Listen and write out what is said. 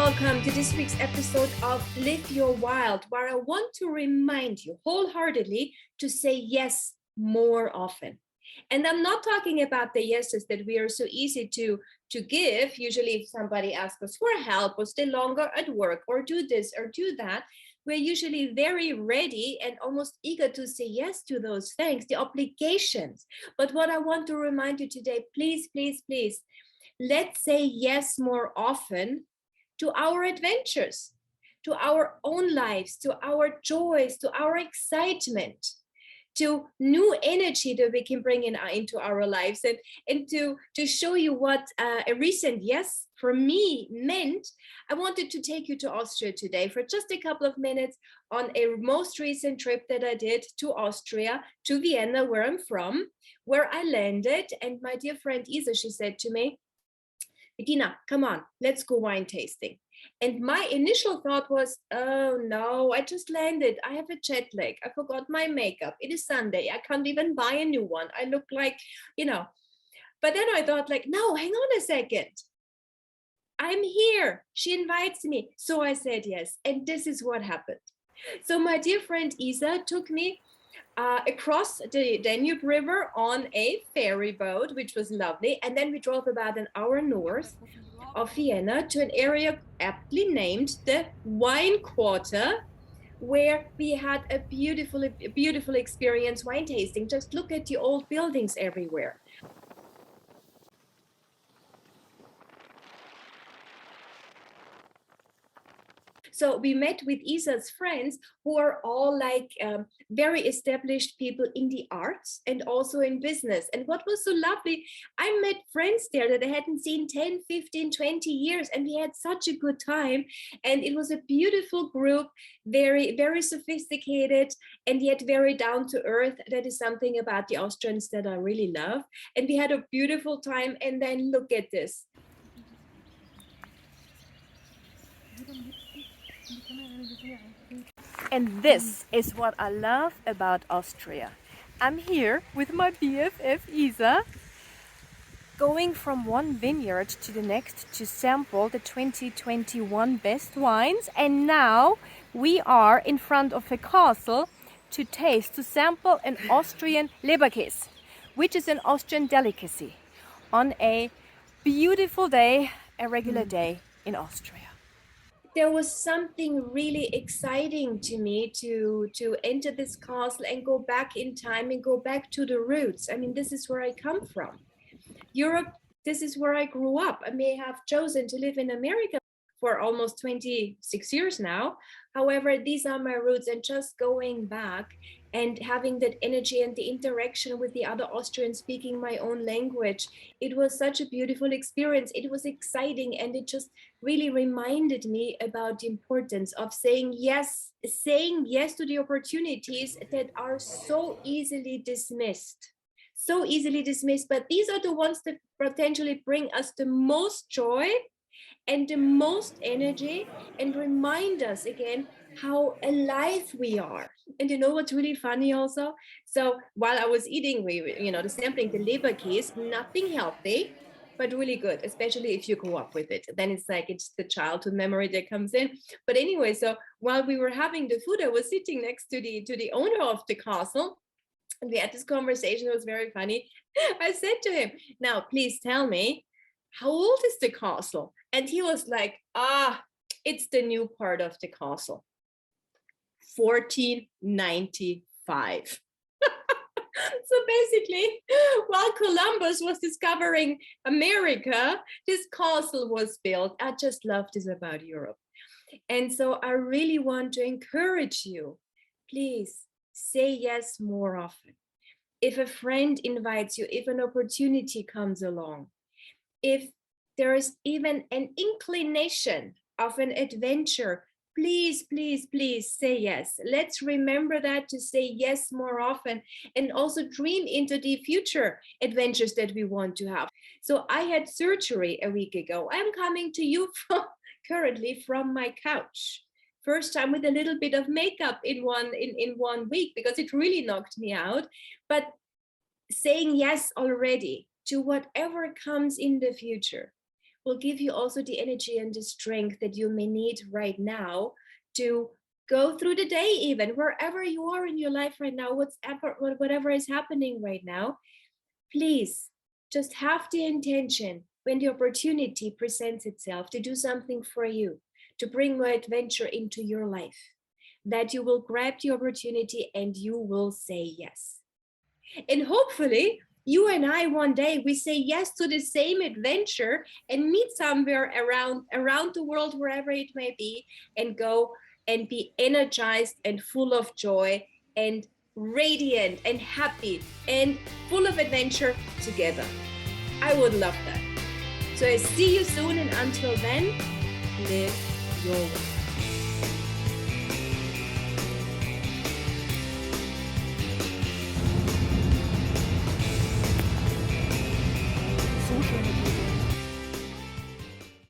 welcome to this week's episode of Live Your Wild, where I want to remind you wholeheartedly to say yes more often. And I'm not talking about the yeses that we are so easy to give. Usually if somebody asks us for help or stay longer at work or do this or do that, we're usually very ready and almost eager to say yes to those things, the obligations. But what I want to remind you today, please, please, please, let's say yes more often to our adventures, to our own lives, to our joys, to our excitement, to new energy that we can bring into our lives. And to show you what a recent yes for me meant, I wanted to take you to Austria today for just a couple of minutes on a most recent trip that I did to Austria, to Vienna, where I'm from, where I landed. And my dear friend Isa, she said to me, Bettina, come on, let's go wine tasting. And my initial thought was, oh no, I just landed. I have a jet lag. I forgot my makeup. It is Sunday. I can't even buy a new one. I look like, But then I thought no, hang on a second. I'm here. She invites me. So I said yes. And this is what happened. So my dear friend Isa took me across the Danube River on a ferry boat, which was lovely. And then we drove about an hour north of Vienna to an area aptly named the Wine Quarter, where we had a beautiful experience wine tasting. Just look at the old buildings everywhere. So we met with Isa's friends who are all very established people in the arts and also in business. And what was so lovely, I met friends there that I hadn't seen 10, 15, 20 years, and we had such a good time. And it was a beautiful group, very, very sophisticated, and yet very down to earth. That is something about the Austrians that I really love. And we had a beautiful time. And then look at this. And this is what I love about Austria. I'm here with my BFF Isa, going from one vineyard to the next to sample the 2021 best wines. And now we are in front of a castle to sample an Austrian Leberkäse, which is an Austrian delicacy, on a beautiful day, a regular day in Austria. There was something really exciting to me to enter this castle and go back in time and go back to the roots. I mean, this is where I come from. Europe, this is where I grew up. I may have chosen to live in America for almost 26 years now. However, these are my roots, and just going back and having that energy and the interaction with the other Austrians speaking my own language, it was such a beautiful experience. It was exciting, and it just really reminded me about the importance of saying yes to the opportunities that are so easily dismissed. But these are the ones that potentially bring us the most joy and the most energy, and remind us again how alive we are. And you know what's really funny also? So while I was eating, the sampling the Leberkäse, nothing healthy, but really good, especially if you grow up with it. Then it's the childhood memory that comes in. But anyway, so while we were having the food, I was sitting next to the owner of the castle, and we had this conversation. It was very funny. I said to him, now, please tell me, how old is the castle? And he was like, it's the new part of the castle. 1495. So basically, while Columbus was discovering America, this castle was built. I just love this about Europe. And so I really want to encourage you, please say yes more often. If a friend invites you, if an opportunity comes along, if there is even an inclination of an adventure, please, please, please say yes. Let's remember that, to say yes more often, and also dream into the future adventures that we want to have. So I had surgery a week ago. I'm coming to you currently from my couch. First time with a little bit of makeup in 1 week, because it really knocked me out. But saying yes already to whatever comes in the future, will give you also the energy and the strength that you may need right now to go through the day, even wherever you are in your life right now, whatever is happening right now. Please just have the intention when the opportunity presents itself to do something for you, to bring more adventure into your life, that you will grab the opportunity and you will say yes. And hopefully, you and I one day we say yes to the same adventure and meet somewhere around the world, wherever it may be, and go and be energized and full of joy and radiant and happy and full of adventure together. I would love that. So I see you soon, and until then, live your way. So schön mit dir.